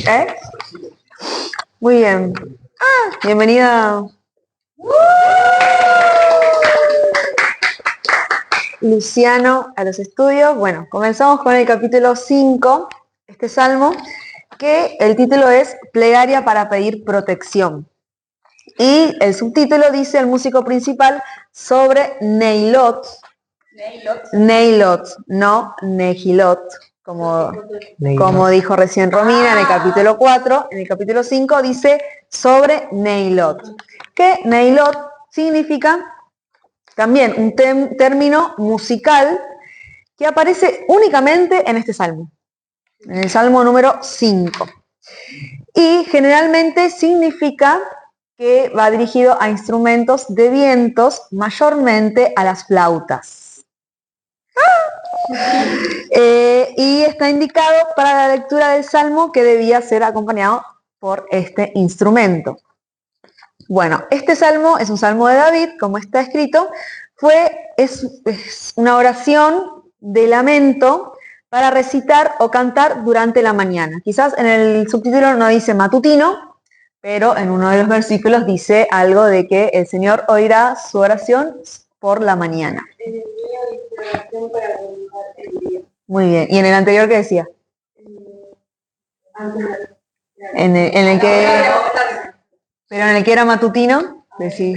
¿Eh? Muy bien. Bienvenida. Luciano a los estudios. Bueno, comenzamos con el capítulo 5, este salmo, que el título es Plegaria para pedir protección. Y el subtítulo dice el músico principal sobre Neilot. Neilot, no Nehilot, como dijo recién Romina en el capítulo 4. En el capítulo 5 dice sobre Neilot. Que Neilot significa también un término musical que aparece únicamente en este salmo, en el salmo número 5. Y generalmente significa que va dirigido a instrumentos de vientos, mayormente a las flautas. Y está indicado para la lectura del salmo que debía ser acompañado por este instrumento. Bueno, este salmo es un salmo de David, como está escrito, es una oración de lamento para recitar o cantar durante la mañana. Quizás en el subtítulo no dice matutino, pero en uno de los versículos dice algo de que el Señor oirá su oración por la mañana. Muy bien. ¿Y en el anterior qué decía? En el que... Pero en el que era matutino, decía...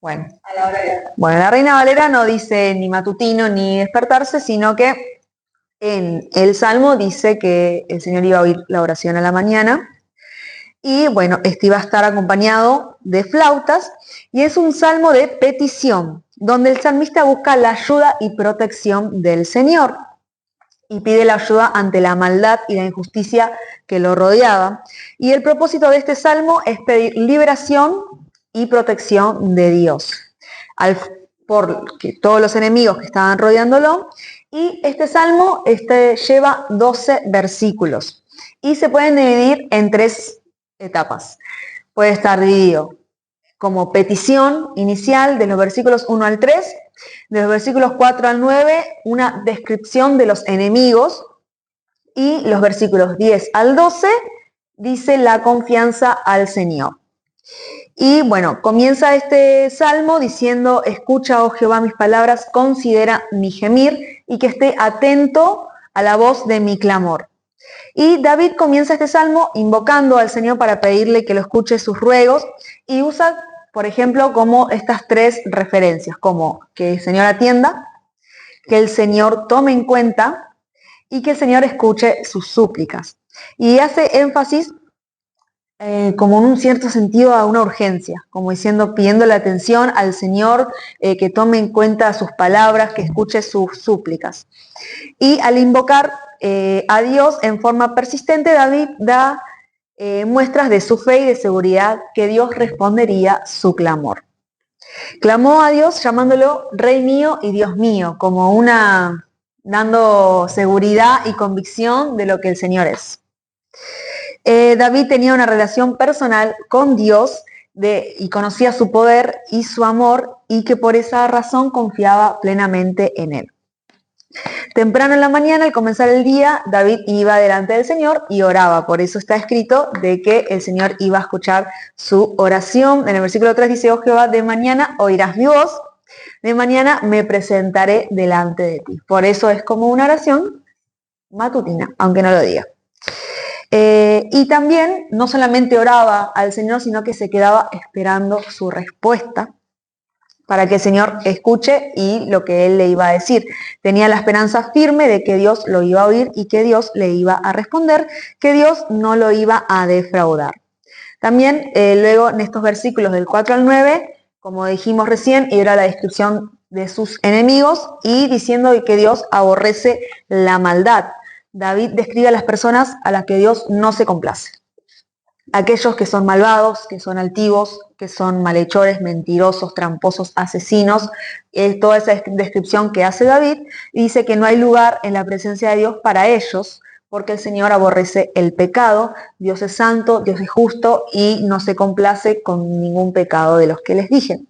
Bueno, la Reina Valera no dice ni matutino ni despertarse, sino que en el Salmo dice que el Señor iba a oír la oración a la mañana. Y bueno, este iba a estar acompañado de flautas y es un salmo de petición, donde el salmista busca la ayuda y protección del Señor y pide la ayuda ante la maldad y la injusticia que lo rodeaba. Y el propósito de este salmo es pedir liberación y protección de Dios por todos los enemigos que estaban rodeándolo. Y este salmo lleva 12 versículos y se pueden dividir en 3 etapas. Puede estar dividido como petición inicial de los versículos 1 al 3, de los versículos 4 al 9, una descripción de los enemigos, y los versículos 10 al 12 dice la confianza al Señor. Y bueno, comienza este salmo diciendo: escucha, oh Jehová, mis palabras, considera mi gemir y que esté atento a la voz de mi clamor. Y David comienza este salmo invocando al Señor para pedirle que lo escuche sus ruegos y usa, por ejemplo, como estas 3 referencias, como que el Señor atienda, que el Señor tome en cuenta y que el Señor escuche sus súplicas. Y hace énfasis como en un cierto sentido a una urgencia, como diciendo, pidiendo la atención al Señor, que tome en cuenta sus palabras, que escuche sus súplicas. Y al invocar a Dios en forma persistente, David da muestras de su fe y de seguridad que Dios respondería su clamor. Clamó a Dios llamándolo Rey mío y Dios mío, como dando seguridad y convicción de lo que el Señor es. David tenía una relación personal con Dios y conocía su poder y su amor, y que por esa razón confiaba plenamente en él. Temprano en la mañana, al comenzar el día, David iba delante del Señor y oraba. Por eso está escrito de que el Señor iba a escuchar su oración. En el versículo 3 dice: oh Jehová, de mañana oirás mi voz, de mañana me presentaré delante de ti. Por eso es como una oración matutina, aunque no lo diga. Y también no solamente oraba al Señor, sino que se quedaba esperando su respuesta para que el Señor escuche y lo que Él le iba a decir. Tenía la esperanza firme de que Dios lo iba a oír y que Dios le iba a responder, que Dios no lo iba a defraudar. También luego en estos versículos del 4 al 9, como dijimos recién, era la descripción de sus enemigos y diciendo que Dios aborrece la maldad. David describe a las personas a las que Dios no se complace. Aquellos que son malvados, que son altivos, que son malhechores, mentirosos, tramposos, asesinos, toda esa descripción que hace David, y dice que no hay lugar en la presencia de Dios para ellos, porque el Señor aborrece el pecado. Dios es santo, Dios es justo y no se complace con ningún pecado de los que les dije.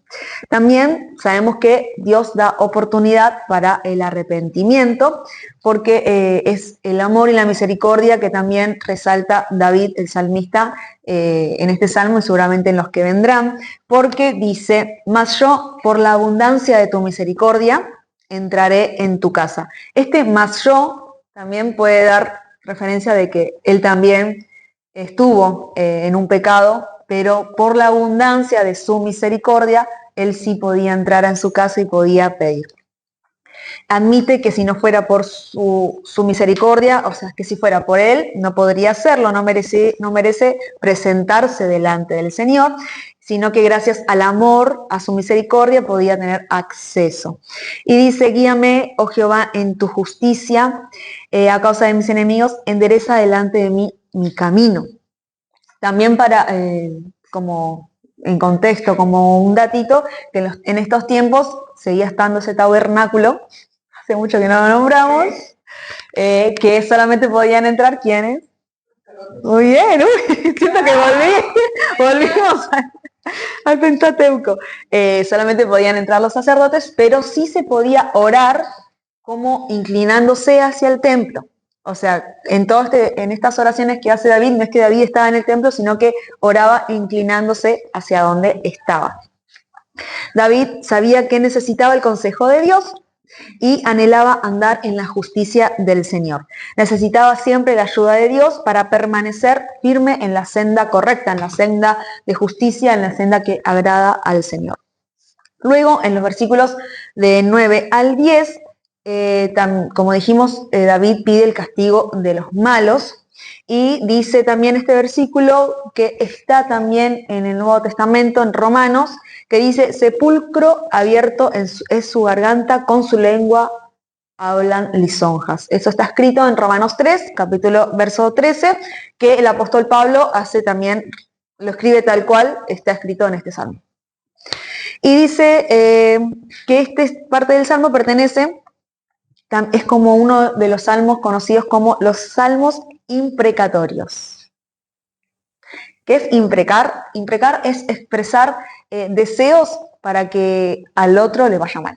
También sabemos que Dios da oportunidad para el arrepentimiento, porque es el amor y la misericordia que también resalta David, el salmista, en este salmo y seguramente en los que vendrán, porque dice: mas yo, por la abundancia de tu misericordia, entraré en tu casa. Este mas yo también puede dar referencia de que él también estuvo en un pecado, pero por la abundancia de su misericordia, él sí podía entrar en su casa y podía pedir. Admite que si no fuera por su misericordia, o sea, que si fuera por él, no podría hacerlo, no merece presentarse delante del Señor, sino que gracias al amor, a su misericordia, podía tener acceso. Y dice: guíame, oh Jehová, en tu justicia, a causa de mis enemigos, endereza delante de mí mi camino. También para, como en contexto, como un datito, que en estos tiempos seguía estando ese tabernáculo, hace mucho que no lo nombramos, que solamente podían entrar ¿quiénes? Muy bien, siento que volvimos al Pentateuco. Solamente podían entrar los sacerdotes, pero sí se podía orar como inclinándose hacia el templo. O sea, en estas oraciones que hace David, no es que David estaba en el templo, sino que oraba inclinándose hacia donde estaba. David sabía que necesitaba el consejo de Dios y anhelaba andar en la justicia del Señor. Necesitaba siempre la ayuda de Dios para permanecer firme en la senda correcta, en la senda de justicia, en la senda que agrada al Señor. Luego, en los versículos de 9 al 10, como dijimos, David pide el castigo de los malos. Y dice también este versículo que está también en el Nuevo Testamento, en Romanos, que dice: sepulcro abierto es su garganta, con su lengua hablan lisonjas. Eso está escrito en Romanos 3, verso 13, que el apóstol Pablo hace también, lo escribe tal cual está escrito en este salmo. Y dice que esta parte del salmo pertenece, es como uno de los salmos conocidos como los salmos imprecatorios. ¿Qué es imprecar? Imprecar es expresar deseos para que al otro le vaya mal.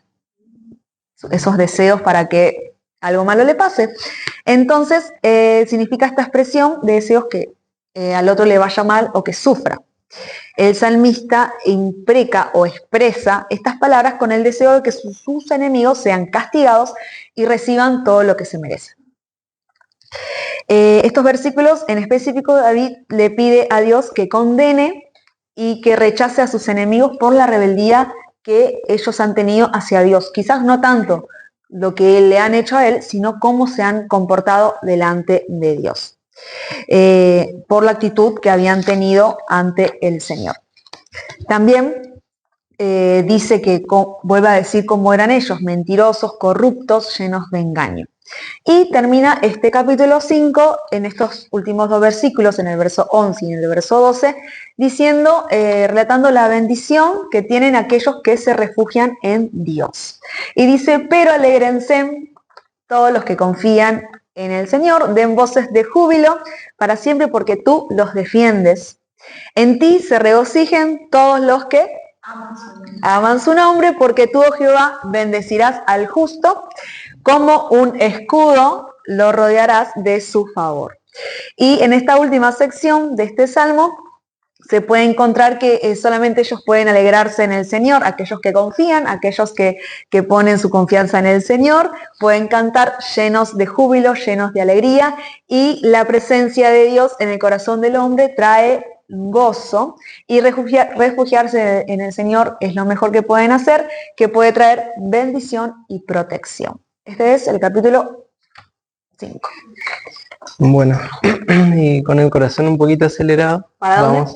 Esos deseos para que algo malo le pase. Entonces, significa esta expresión de deseos que al otro le vaya mal o que sufra. El salmista impreca o expresa estas palabras con el deseo de que sus enemigos sean castigados y reciban todo lo que se merecen. Estos versículos, en específico, David le pide a Dios que condene y que rechace a sus enemigos por la rebeldía que ellos han tenido hacia Dios. Quizás no tanto lo que le han hecho a él, sino cómo se han comportado delante de Dios. Por la actitud que habían tenido ante el Señor. También dice que vuelve a decir cómo eran ellos: mentirosos, corruptos, llenos de engaño. Y termina este capítulo 5 en estos últimos dos versículos, en el verso 11 y en el verso 12, diciendo, relatando la bendición que tienen aquellos que se refugian en Dios. Y dice: pero alégrense todos los que confían en el Señor, den voces de júbilo para siempre, porque tú los defiendes. En ti se regocijen todos los que aman su nombre, porque tú, oh Jehová, bendecirás al justo, como un escudo lo rodearás de su favor. Y en esta última sección de este salmo se puede encontrar que solamente ellos pueden alegrarse en el Señor, aquellos que confían, aquellos que ponen su confianza en el Señor, pueden cantar llenos de júbilo, llenos de alegría, y la presencia de Dios en el corazón del hombre trae gozo, y refugiarse en el Señor es lo mejor que pueden hacer, que puede traer bendición y protección. Este es el capítulo 5. Bueno, y con el corazón un poquito acelerado, vamos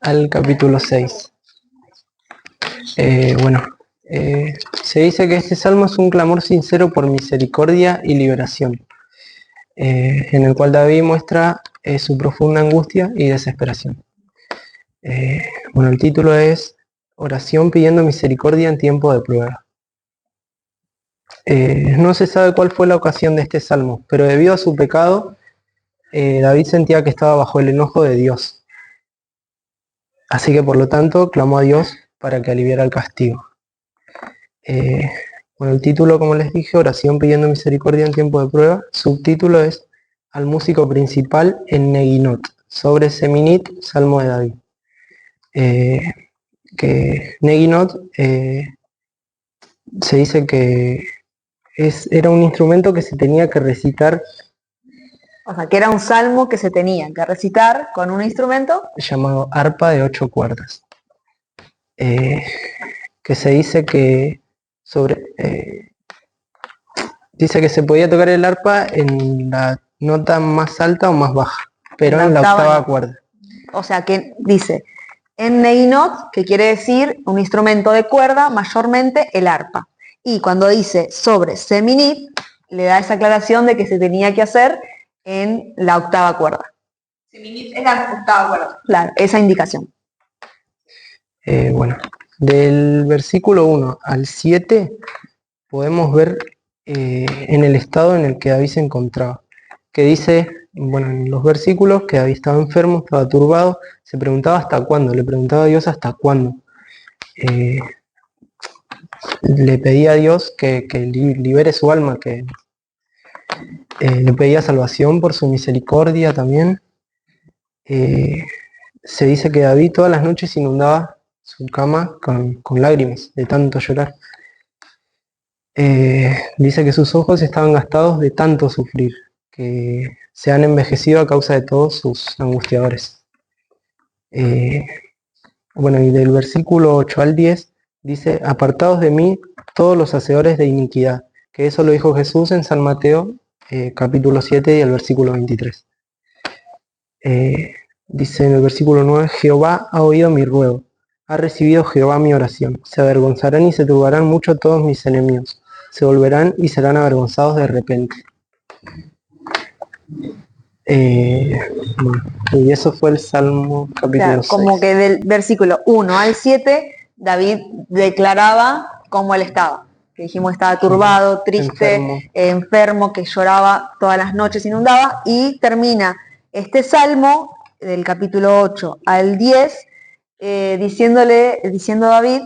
al capítulo 6. Se dice que este salmo es un clamor sincero por misericordia y liberación, en el cual David muestra su profunda angustia y desesperación. El título es Oración pidiendo misericordia en tiempo de prueba. No se sabe cuál fue la ocasión de este salmo, pero debido a su pecado, David sentía que estaba bajo el enojo de Dios. Así que por lo tanto clamó a Dios para que aliviara el castigo. Bueno, el título, como les dije, oración pidiendo misericordia en tiempo de prueba. Subtítulo es al músico principal en Neginot, sobre Seminit, Salmo de David. Que Neginot se dice que era un instrumento que se tenía que recitar. O sea, que era un salmo que se tenía que recitar con un instrumento Llamado arpa de 8 cuerdas. Que se dice que dice que se podía tocar el arpa en la nota más alta o más baja, pero en la octava no. cuerda. O sea, que dice en Neginot, que quiere decir un instrumento de cuerda, mayormente el arpa. Y cuando dice sobre Seminit, le da esa aclaración de que se tenía que hacer en la octava cuerda. Seminit es la octava cuerda. Claro, esa indicación. Bueno, del versículo 1 al 7 podemos ver en el estado en el que David se encontraba, que dice, bueno, en los versículos que David estaba enfermo, estaba turbado, se preguntaba hasta cuándo, le preguntaba a Dios hasta cuándo. Le pedía a Dios que libere su alma, que le pedía salvación por su misericordia también. Se dice que David todas las noches inundaba su cama con lágrimas, de tanto llorar. Dice que sus ojos estaban gastados de tanto sufrir, que se han envejecido a causa de todos sus angustiadores. Bueno, y del versículo 8 al 10 dice, apartados de mí todos los hacedores de iniquidad, que eso lo dijo Jesús en San Mateo, capítulo 7 y el versículo 23. Dice en el versículo 9, Jehová ha oído mi ruego, ha recibido Jehová mi oración, se avergonzarán y se turbarán mucho todos mis enemigos, se volverán y serán avergonzados de repente. Bueno, y eso fue el Salmo capítulo 6. Como que del versículo 1 al 7, David declaraba cómo él estaba. Que dijimos estaba turbado, triste, enfermo, que lloraba todas las noches, inundaba, y termina este salmo del capítulo 8 al 10 diciendo a David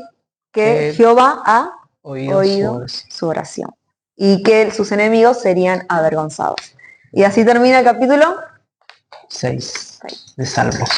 que Jehová ha oído su oración y que sus enemigos serían avergonzados. Y así termina el capítulo 6 de Salmos.